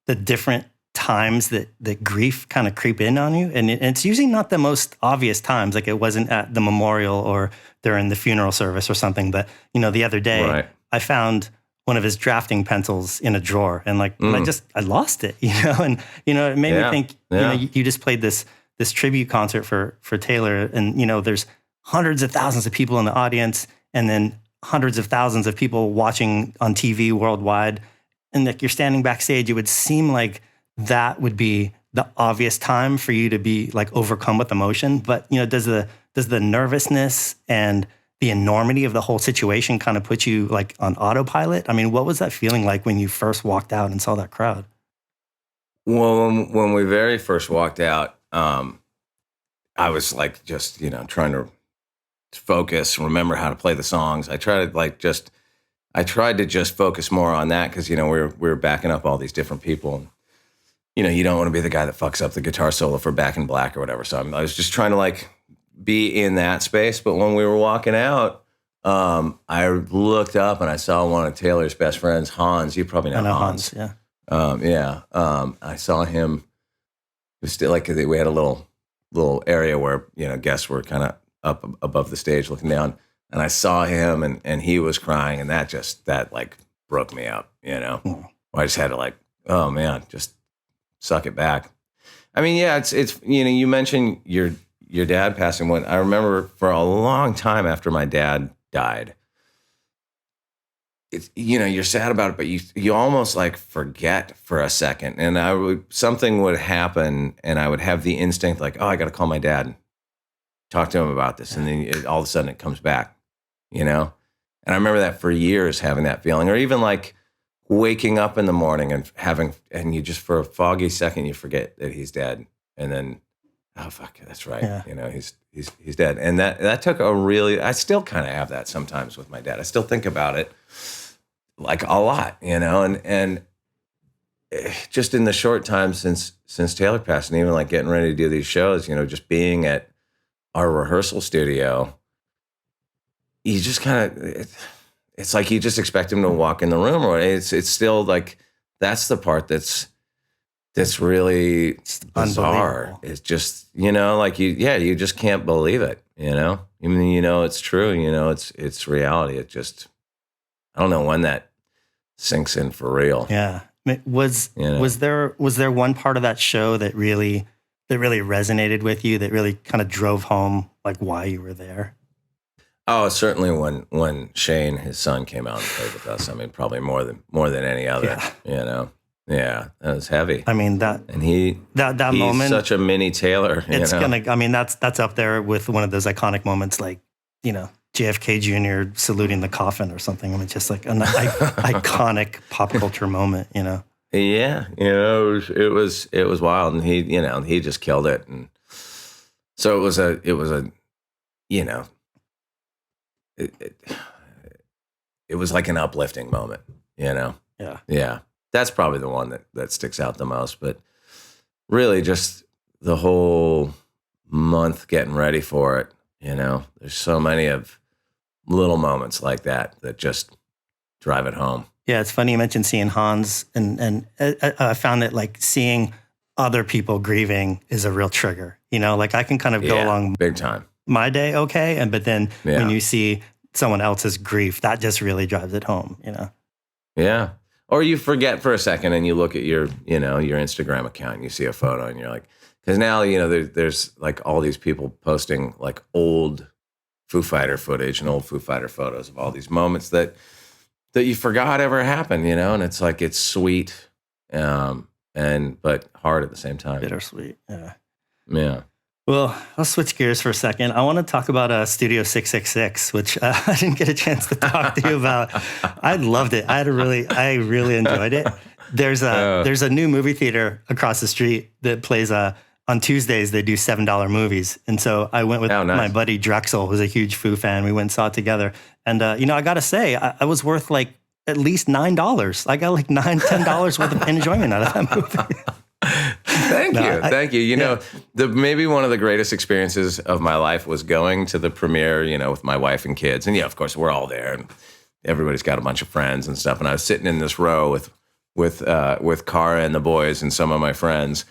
the different times that grief kind of creep in on you. And it's usually not the most obvious times, like it wasn't at the memorial or during the funeral service or something. But, you know, the other day I found one of his drafting pencils in a drawer, and like I lost it, you know, and you know, it made me think, you know, you just played this tribute concert for Taylor, and you know, there's hundreds of thousands of people in the audience, and then hundreds of thousands of people watching on TV worldwide, and like you're standing backstage, it would seem like that would be the obvious time for you to be like overcome with emotion. But you know, does the nervousness and the enormity of the whole situation kind of put you like on autopilot? I mean, what was that feeling like when you first walked out and saw that crowd? Well, when we very first walked out, I was like just, you know, trying to focus, remember how to play the songs. I tried to just focus more on that because, you know, we were backing up all these different people. You know, you don't want to be the guy that fucks up the guitar solo for Back in Black or whatever. So I was just trying to like be in that space. But when we were walking out, I looked up and I saw one of Taylor's best friends, Hans. You probably know Hans. Yeah. I saw him. It was still like we had a little area where, you know, guests were kind of up above the stage looking down, and I saw him and he was crying, and that like broke me up, you know. I just had to like, oh man, just suck it back. I mean, yeah, it's you know, you mentioned your dad passing. When I remember for a long time after my dad died, it's, you know, you're sad about it, but you almost like forget for a second. And something would happen, and I would have the instinct like, oh, I got to call my dad and talk to him about this, and then all of a sudden it comes back, you know. And I remember that for years, having that feeling, or even like waking up in the morning and you just for a foggy second you forget that he's dead, and then oh fuck, that's right, you know, he's dead. And that took I still kind of have that sometimes with my dad. I still think about it like a lot, you know, and just in the short time since Taylor passed, and even like getting ready to do these shows, you know, just being at our rehearsal studio, you just kind of, it's like you just expect him to walk in the room, or it's still like, that's the part that's really bizarre. It's just, you know, like you just can't believe it, you know, even you know it's true, you know, it's reality. It just, I don't know when that sinks in for real. Yeah. Was there one part of that show that really resonated with you, that really kind of drove home like why you were there? Oh, certainly when Shane, his son, came out and played with us. I mean, probably more than any other, you know. Yeah, that was heavy. I mean, that he's moment, such a mini Taylor. It's I mean, that's up there with one of those iconic moments, like, you know, JFK Jr. saluting the coffin or something. I mean, just like an iconic pop culture moment, you know. Yeah, you know, it was wild, and he just killed it, and so it was a you know, it was like an uplifting moment, you know. Yeah. That's probably the one that sticks out the most. But really just the whole month getting ready for it. There's so many of little moments like that just drive it home. Yeah, it's funny you mentioned seeing Hans, and I found that like seeing other people grieving is a real trigger. Like I can kind of go along big time my day, okay, but then when you see someone else's grief, that just really drives it home. Yeah. Or you forget for a second and you look at your Instagram account and you see a photo and you're like, because now, there's like all these people posting like old Foo Fighter footage and old Foo Fighter photos of all these moments that you forgot ever happened, and it's like, it's sweet, but hard at the same time. Bittersweet. Yeah. Yeah. Well, I'll switch gears for a second. I want to talk about Studio 666, which I didn't get a chance to talk to you about. I loved it. I really enjoyed it. There's a new movie theater across the street that plays on Tuesdays. They do $7 movies, and so I went with my buddy Drexel, who's a huge Foo fan. We went and saw it together, and I gotta say, I was worth like at least $9. I got like $10 worth of enjoyment out of that movie. Thank you. Maybe one of the greatest experiences of my life was going to the premiere, with my wife and kids. And of course, we're all there and everybody's got a bunch of friends and stuff. And I was sitting in this row with Cara and the boys and some of my friends.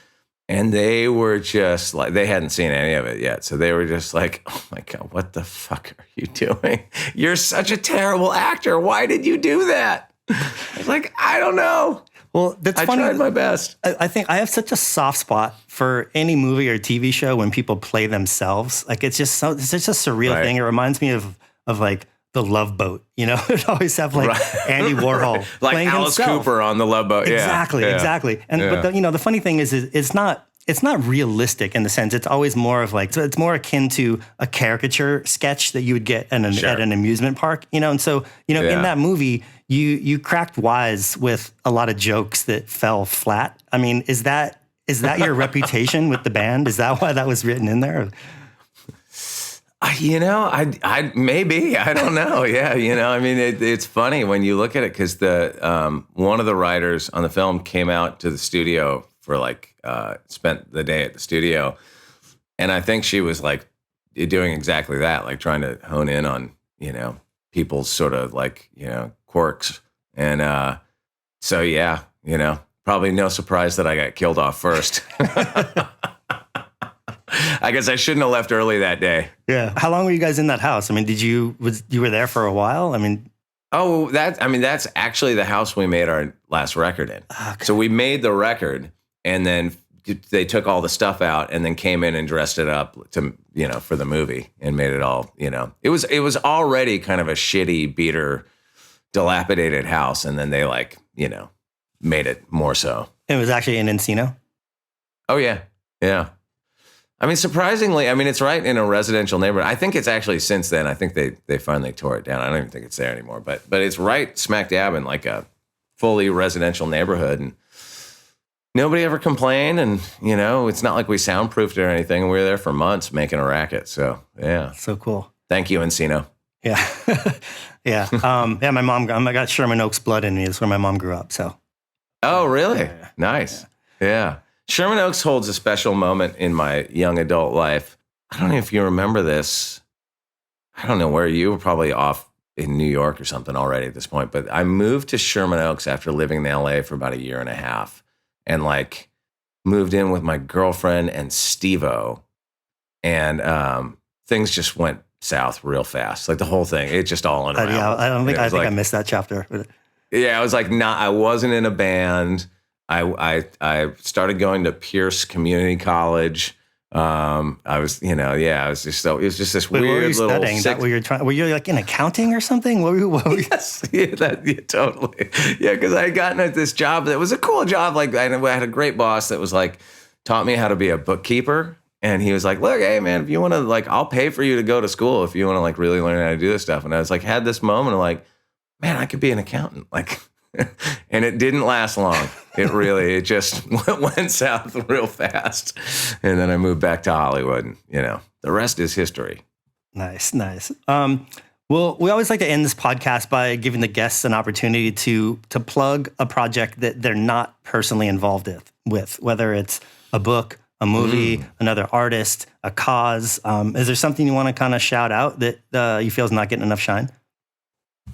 And they were just like, they hadn't seen any of it yet. So they were just like, oh my God, what the fuck are you doing? You're such a terrible actor. Why did you do that? I was like, I don't know. Well, that's funny. I tried my best. I think I have such a soft spot for any movie or TV show when people play themselves. Like it's just it's just a surreal thing. It reminds me of like The Love Boat. It always have like Andy Warhol like playing Alice himself. Cooper on The Love Boat. Exactly. And but the funny thing is it's not realistic in the sense it's always more of like, so it's more akin to a caricature sketch that you would get at an amusement park, and so in that movie you cracked wise with a lot of jokes that fell flat. I mean, is that your reputation with the band? Is that why that was written in there? I maybe, I don't know. Yeah. I mean, it's funny when you look at it because one of the writers on the film came out to the studio for like, spent the day at the studio. And I think she was like doing exactly that, like trying to hone in on, people's sort of like, quirks. And so, yeah, probably no surprise that I got killed off first. I guess I shouldn't have left early that day. Yeah. How long were you guys in that house? I mean, you were there for a while? I mean... that's actually the house we made our last record in. Okay. So we made the record and then they took all the stuff out and then came in and dressed it up to, for the movie and made it all, it was already kind of a shitty, beater, dilapidated house. And then they made it more so. It was actually in Encino? Oh yeah. Yeah. I mean, surprisingly, it's right in a residential neighborhood. I think it's actually since then, I think they finally tore it down. I don't even think it's there anymore, but it's right smack dab in like a fully residential neighborhood. And nobody ever complained. And, it's not like we soundproofed it or anything. We were there for months making a racket. So, yeah. So cool. Thank you, Encino. Yeah. Yeah. My mom, I got Sherman Oaks blood in me. That's where my mom grew up. So. Oh, really? Yeah. Nice. Yeah. Sherman Oaks holds a special moment in my young adult life. I don't know if you remember this. I don't know where you were, probably off in New York or something already at this point, but I moved to Sherman Oaks after living in LA for about a year and a half and moved in with my girlfriend and Steve-O. And things just went south real fast. Like the whole thing, it just all unraveled. Yeah, I think I missed that chapter. Yeah, I was like, I wasn't in a band. I started going to Pierce Community College. I was, I was just so, it was just this weird were you little. Studying? Were you like in accounting or something? What were you? Yes, totally. Yeah, because I had gotten at this job that was a cool job. Like I had a great boss that was like taught me how to be a bookkeeper, and he was like, "Look, hey man, if you want to I'll pay for you to go to school if you want to really learn how to do this stuff." And I was had this moment of man, I could be an accountant, And it didn't last long. It just went south real fast. And then I moved back to Hollywood and, the rest is history. Nice. Well, we always like to end this podcast by giving the guests an opportunity to plug a project that they're not personally involved with, whether it's a book, a movie, another artist, a cause. Is there something you want to kind of shout out that you feel is not getting enough shine?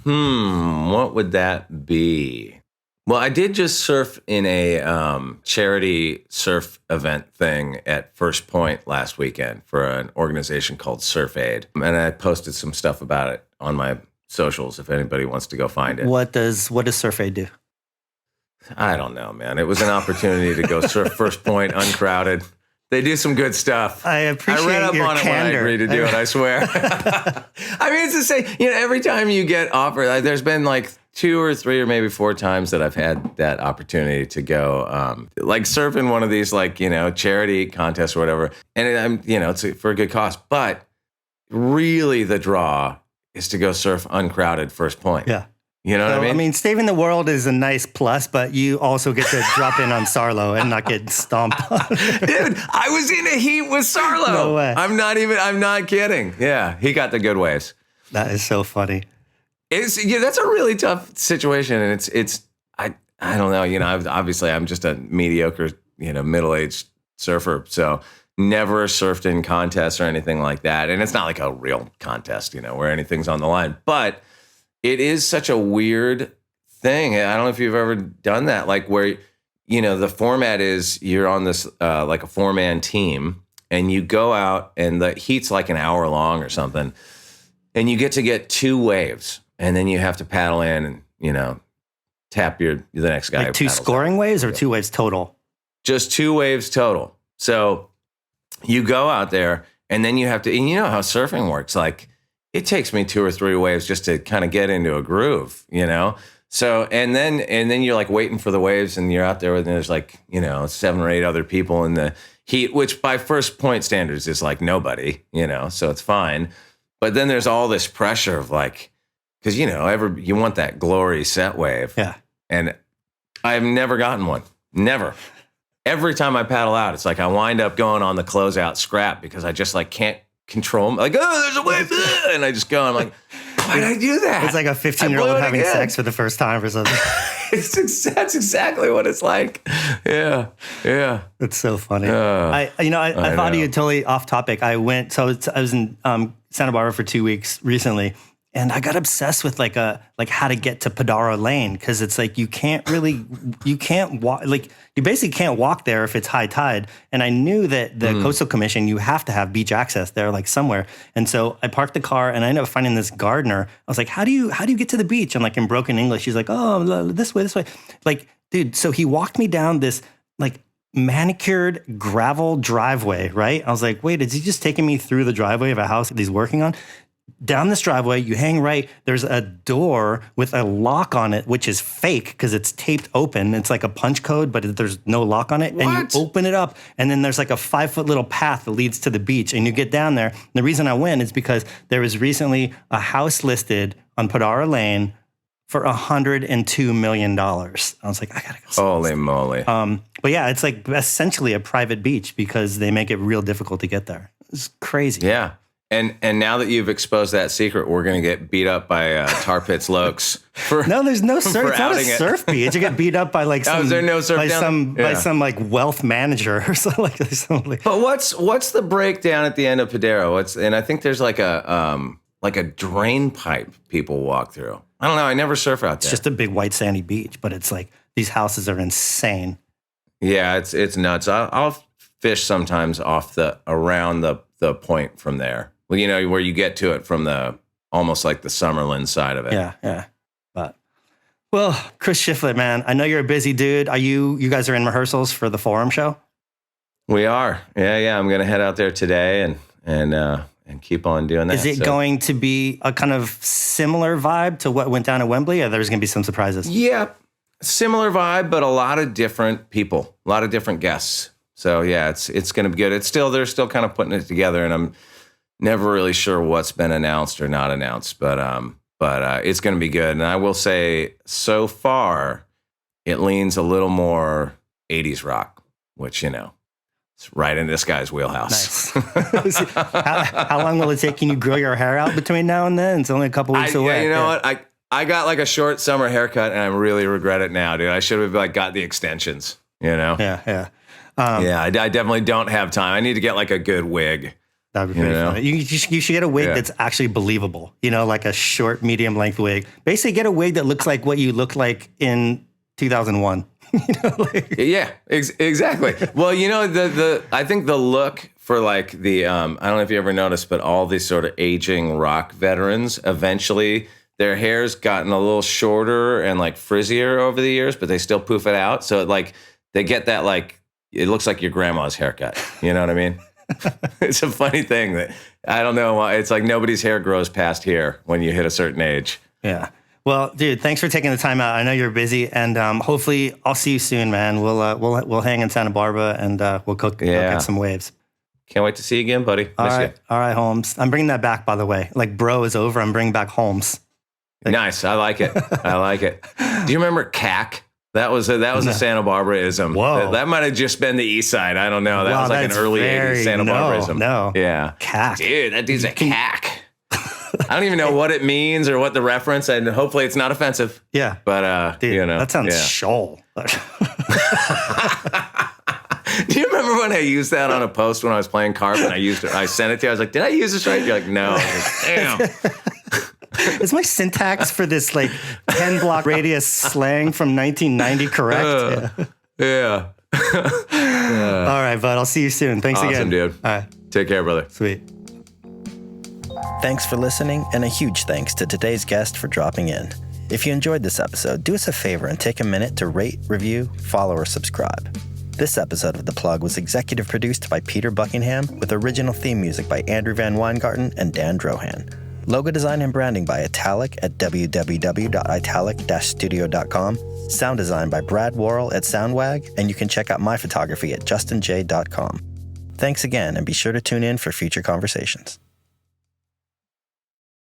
What would that be? Well, I did just surf in a charity surf event thing at First Point last weekend for an organization called Surf Aid. And I posted some stuff about it on my socials if anybody wants to go find it. What does Surf Aid do? I don't know, man. It was an opportunity to go surf First Point, uncrowded. They do some good stuff. I appreciate I read up your on it when I agreed to do it, I swear. I mean, it's the same. Every time you get offered, there's been like 2 or 3 or maybe 4 times that I've had that opportunity to go, like surf in one of these, like, charity contests or whatever. And it's for a good cause. But really the draw is to go surf uncrowded First Point. Yeah. You know what I mean? I mean, saving the world is a nice plus, but you also get to drop in on Sarlo and not get stomped on. Dude, I was in a heat with Sarlo. No way. I'm not kidding. Yeah, he got the good waves. That is so funny. That's a really tough situation, and I don't know. Obviously I'm just a mediocre, middle-aged surfer, so never surfed in contests or anything like that. And it's not like a real contest, where anything's on the line. But it is such a weird thing. I don't know if you've ever done that, like where, the format is you're on this like a 4-man team, and you go out and the heat's like an hour long or something, and you get 2 waves. And then you have to paddle in and, tap the next guy. Like 2 scoring waves or 2 waves total? Just 2 waves total. So you go out there and then you have to, and you know how surfing works. Like it takes me 2 or 3 waves just to kind of get into a groove, So, and then you're like waiting for the waves and you're out there and there's like, 7 or 8 other people in the heat, which by First Point standards is like nobody, so it's fine. But then there's all this pressure of like, because, you want that glory set wave. Yeah. And I've never gotten one. Never. Every time I paddle out, it's like I wind up going on the closeout scrap because I just like can't control them. Like, oh, there's a wave. And I just go, I'm like, why did I do that? It's like a 15-year-old having sex for the first time or something. That's exactly what it's like. Yeah. Yeah. It's so funny. I thought of you totally off topic. I was in Santa Barbara for 2 weeks recently. And I got obsessed with like how to get to Padaro Lane, because it's like you basically can't walk there if it's high tide. And I knew that the Coastal Commission, you have to have beach access there, like somewhere. And so I parked the car and I ended up finding this gardener. I was like, how do you get to the beach? And like in broken English, he's like, oh, this way. Like, dude, so he walked me down this like manicured gravel driveway, right? I was like, wait, is he just taking me through the driveway of a house that he's working on? Down this driveway, you hang right, there's a door with a lock on it, which is fake because it's taped open. It's like a punch code, but there's no lock on it. What? And you open it up, and then there's like a 5-foot little path that leads to the beach, and you get down there. And the reason I went is because there was recently a house listed on Padaro Lane for $102 million. I was like, I gotta go. Holy moly. But yeah, it's like essentially a private beach because they make it real difficult to get there. It's crazy. Yeah. And now that you've exposed that secret, we're going to get beat up by Tar Pits Lokes. No, there's no surf. It's not a surf beach. You get beat up by like some, is there no surf by some like wealth manager or something like that. But what's the breakdown at the end of Padaro? And I think there's like a drain pipe people walk through. I don't know. I never surf out there. It's just a big white sandy beach, but it's like these houses are insane. Yeah, it's nuts. I'll fish sometimes around the point from there. Well, where you get to it from almost like the Summerlin side of it. Yeah. Well, Chris Shiflett, man, I know you're a busy dude. You guys are in rehearsals for the Forum show? We are. Yeah. I'm going to head out there today and keep on doing that. Is it going to be a kind of similar vibe to what went down at Wembley, or there's going to be some surprises? Yeah, similar vibe, but a lot of different people, a lot of different guests. So yeah, it's going to be good. They're still kind of putting it together, and I'm never really sure what's been announced or not announced, but it's going to be good. And I will say, so far, it leans a little more 80s rock, which, It's right in this guy's wheelhouse. Nice. How long will it take? Can you grow your hair out between now and then? It's only a couple weeks away. You know what? I got like a short summer haircut, and I really regret it now, dude. I should have like got the extensions. You know? Yeah. I definitely don't have time. I need to get like a good wig. That'd be pretty funny. You should get a wig that's actually believable. You know, like a short, medium length wig. Basically, get a wig that looks like what you looked like in 2001. Yeah, exactly. Well, you know, I think the look for like the I don't know if you ever noticed, but all these sort of aging rock veterans, eventually their hair's gotten a little shorter and like frizzier over the years, but they still poof it out. So like they get that like it looks like your grandma's haircut. You know what I mean? It's a funny thing that I don't know why. It's like nobody's hair grows past here when you hit a certain age. Yeah. Well, dude, thanks for taking the time out. I know you're busy, and hopefully I'll see you soon, man. We'll hang in Santa Barbara, and we'll go get some waves. Can't wait to see you again, buddy. All Miss right, you. All right, Holmes. I'm bringing that back, by the way. Like, bro is over. I'm bringing back Holmes. Nice. I like it. I like it. Do you remember CAC? That was a Santa Barbara-ism. Whoa. That might have just been the East Side. I don't know. That was like an early 80s Santa Barbara-ism. No. Yeah. CAC. Dude, that dude's a CAC. I don't even know what it means or what the reference, and hopefully it's not offensive. Yeah. But, dude, you know. that sounds shoal. Do you remember when I used that on a post when I was playing carp and I sent it to you? I was like, did I use this right? You're like, no. I was like, damn. Is my syntax for this like 10 block radius slang from 1990 correct? Yeah. All right, bud. I'll see you soon. Thanks again. Awesome, dude. All right. Take care, brother. Sweet. Thanks for listening, and a huge thanks to today's guest for dropping in. If you enjoyed this episode, do us a favor and take a minute to rate, review, follow, or subscribe. This episode of The Plug was executive produced by Peter Buckingham with original theme music by Andrew Van Weingarten and Dan Drohan. Logo design and branding by Italic at www.italic-studio.com. Sound design by Brad Worrell at Soundwag, and you can check out my photography at justinj.com. Thanks again, and be sure to tune in for future conversations.